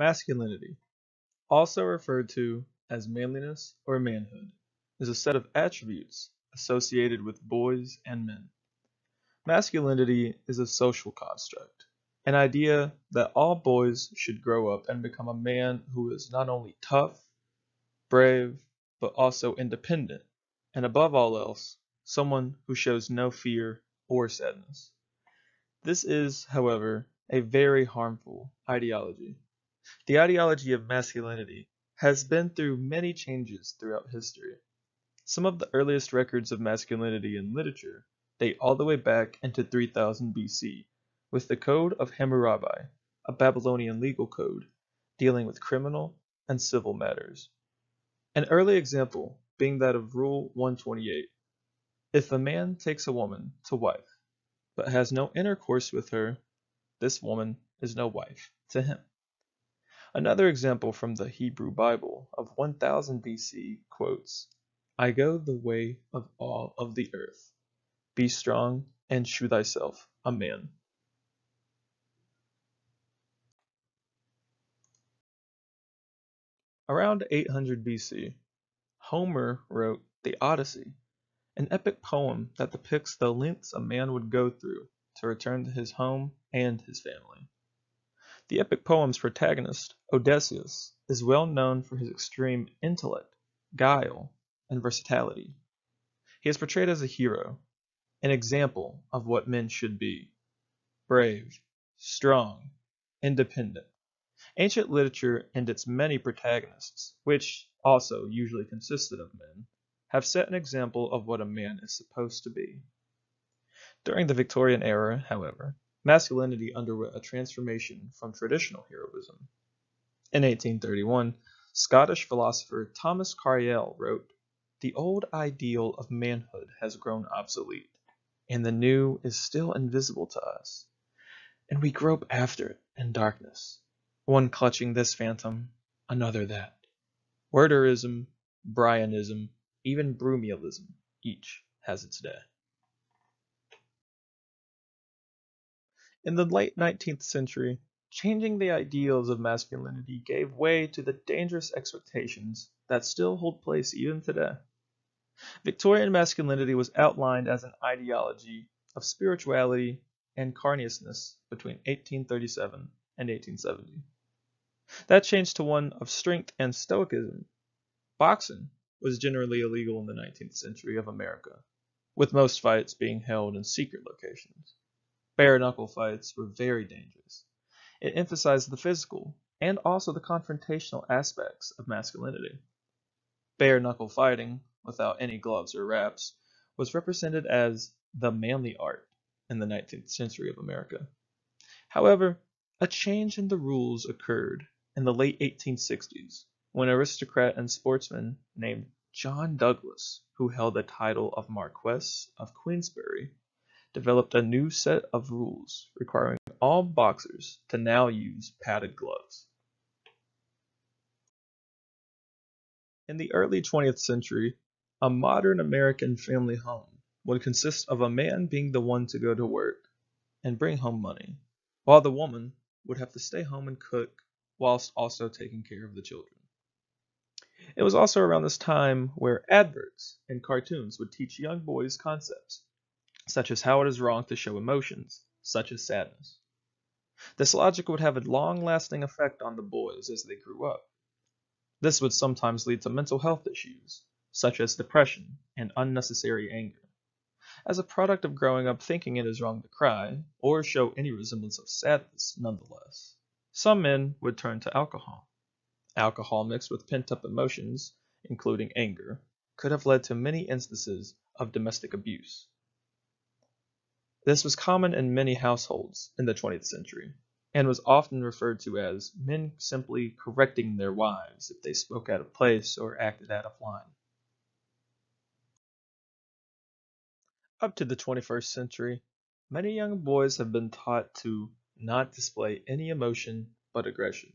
Masculinity, also referred to as manliness or manhood, is a set of attributes associated with boys and men. Masculinity is a social construct, an idea that all boys should grow up and become a man who is not only tough, brave, but also independent, and above all else, someone who shows no fear or sadness. This is, however, a very harmful ideology. The ideology of masculinity has been through many changes throughout history. Some of the earliest records of masculinity in literature date all the way back into 3000 BC with the Code of Hammurabi, a Babylonian legal code dealing with criminal and civil matters. An early example being that of Rule 128. If a man takes a woman to wife, but has no intercourse with her, this woman is no wife to him. Another example from the Hebrew Bible of 1000 BC quotes, I go the way of all of the earth. Be strong and shew thyself a man. Around 800 BC, Homer wrote the Odyssey, an epic poem that depicts the lengths a man would go through to return to his home and his family. The epic poem's protagonist, Odysseus, is well known for his extreme intellect, guile, and versatility. He is portrayed as a hero, an example of what men should be: brave, strong, independent. Ancient literature and its many protagonists, which also usually consisted of men, have set an example of what a man is supposed to be. During the Victorian era, however, masculinity underwent a transformation from traditional heroism. In 1831, Scottish philosopher Thomas Carlyle wrote, the old ideal of manhood has grown obsolete, and the new is still invisible to us, and we grope after it in darkness, one clutching this phantom, another that. Werderism, Bryanism, even Brumialism, each has its day. In the late 19th century, changing the ideals of masculinity gave way to the dangerous expectations that still hold place even today. Victorian masculinity was outlined as an ideology of spirituality and carniousness between 1837 and 1870. That changed to one of strength and stoicism. Boxing was generally illegal in the 19th century of America, with most fights being held in secret locations. Bare-knuckle fights were very dangerous. It emphasized the physical and also the confrontational aspects of masculinity. Bare-knuckle fighting, without any gloves or wraps, was represented as the manly art in the 19th century of America. However, a change in the rules occurred in the late 1860s when aristocrat and sportsman named John Douglas, who held the title of Marquess of Queensberry, developed a new set of rules requiring all boxers to now use padded gloves. In the early 20th century, a modern American family home would consist of a man being the one to go to work and bring home money, while the woman would have to stay home and cook whilst also taking care of the children. It was also around this time where adverts and cartoons would teach young boys concepts, such as how it is wrong to show emotions, such as sadness. This logic would have a long-lasting effect on the boys as they grew up. This would sometimes lead to mental health issues, such as depression and unnecessary anger. As a product of growing up thinking it is wrong to cry, or show any resemblance of sadness nonetheless, some men would turn to alcohol. Alcohol mixed with pent-up emotions, including anger, could have led to many instances of domestic abuse. This was common in many households in the 20th century, and was often referred to as men simply correcting their wives if they spoke out of place or acted out of line. Up to the 21st century, many young boys have been taught to not display any emotion but aggression,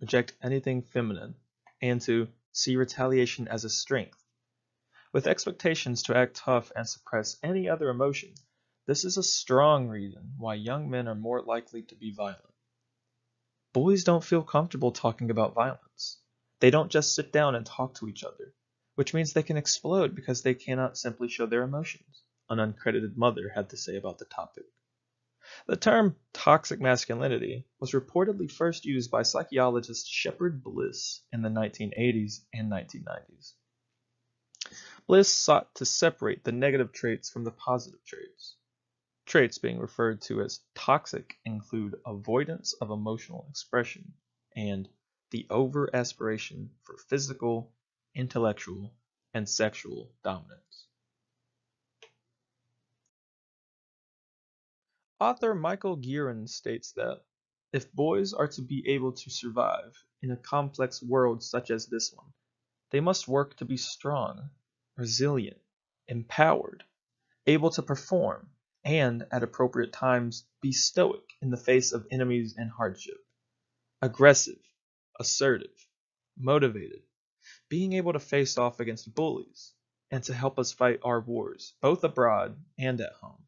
reject anything feminine, and to see retaliation as a strength. With expectations to act tough and suppress any other emotion, this is a strong reason why young men are more likely to be violent. Boys don't feel comfortable talking about violence. They don't just sit down and talk to each other, which means they can explode because they cannot simply show their emotions, an uncredited mother had to say about the topic. The term toxic masculinity was reportedly first used by psychologist Shepard Bliss in the 1980s and 1990s. Bliss sought to separate the negative traits from the positive traits. Traits being referred to as toxic include avoidance of emotional expression and the over-aspiration for physical, intellectual, and sexual dominance. Author Michael Gearon states that if boys are to be able to survive in a complex world such as this one, they must work to be strong, resilient, empowered, able to perform, and at appropriate times be stoic in the face of enemies and hardship, aggressive, assertive, motivated, being able to face off against bullies, and to help us fight our wars, both abroad and at home,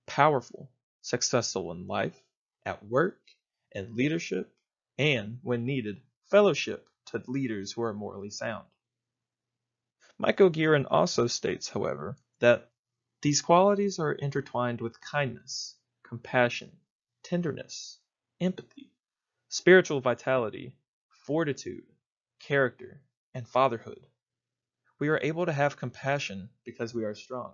powerful, successful in life, at work, in leadership, and, when needed, fellowship to leaders who are morally sound. Michael Gearon also states, however, that these qualities are intertwined with kindness, compassion, tenderness, empathy, spiritual vitality, fortitude, character, and fatherhood. We are able to have compassion because we are strong.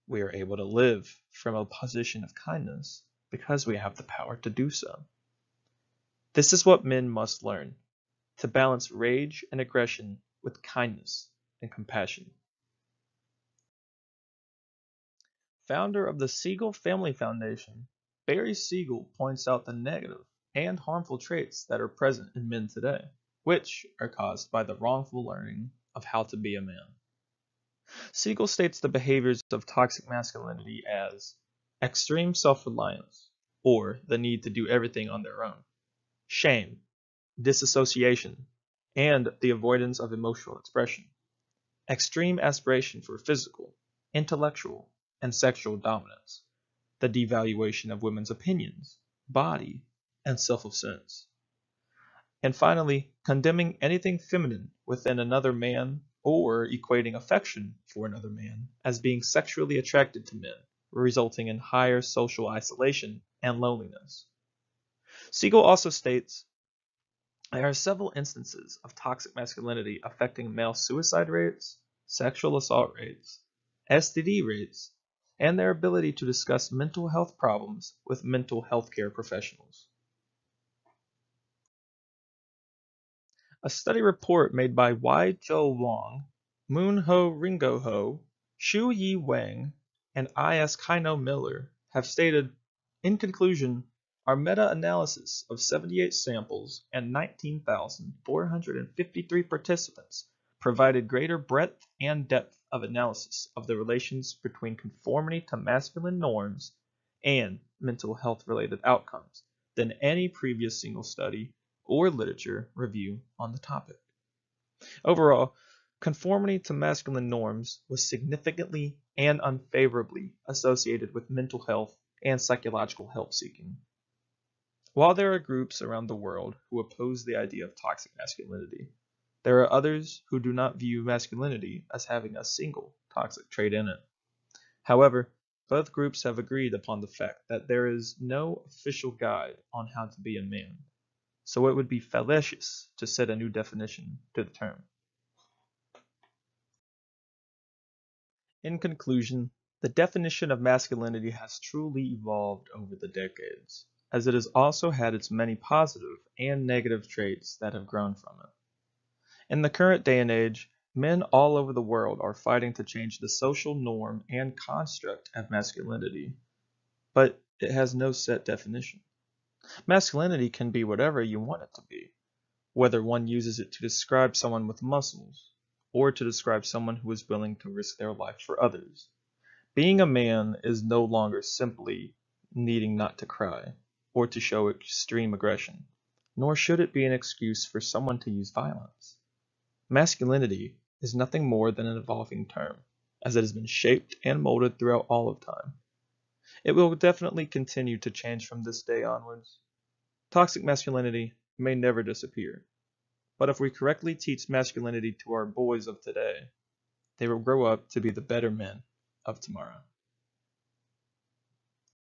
We are able to live from a position of kindness because we have the power to do so. This is what men must learn, to balance rage and aggression with kindness and compassion. Founder of the Siegel Family Foundation, Barry Siegel points out the negative and harmful traits that are present in men today, which are caused by the wrongful learning of how to be a man. Siegel states the behaviors of toxic masculinity as extreme self-reliance, or the need to do everything on their own, shame, disassociation, and the avoidance of emotional expression, extreme aspiration for physical, intellectual, and sexual dominance, the devaluation of women's opinions, body, and self-sense, and finally, condemning anything feminine within another man or equating affection for another man as being sexually attracted to men, resulting in higher social isolation and loneliness. Siegel also states there are several instances of toxic masculinity affecting male suicide rates, sexual assault rates, STD rates, and their ability to discuss mental health problems with mental health care professionals. A study report made by Wai-Chou Wang, Moon-Ho Ringo-Ho, Shu-Yi Wang, and I.S. Kaino Miller have stated, in conclusion, our meta-analysis of 78 samples and 19,453 participants provided greater breadth and depth of analysis of the relations between conformity to masculine norms and mental health-related outcomes than any previous single study or literature review on the topic. Overall, conformity to masculine norms was significantly and unfavorably associated with mental health and psychological help seeking. While there are groups around the world who oppose the idea of toxic masculinity, there are others who do not view masculinity as having a single toxic trait in it. However, both groups have agreed upon the fact that there is no official guide on how to be a man, so it would be fallacious to set a new definition to the term. In conclusion, the definition of masculinity has truly evolved over the decades, as it has also had its many positive and negative traits that have grown from it. In the current day and age, men all over the world are fighting to change the social norm and construct of masculinity, but it has no set definition. Masculinity can be whatever you want it to be, whether one uses it to describe someone with muscles, or to describe someone who is willing to risk their life for others. Being a man is no longer simply needing not to cry, or to show extreme aggression, nor should it be an excuse for someone to use violence. Masculinity is nothing more than an evolving term, as it has been shaped and molded throughout all of time. It will definitely continue to change from this day onwards. Toxic masculinity may never disappear. But if we correctly teach masculinity to our boys of today, they will grow up to be the better men of tomorrow.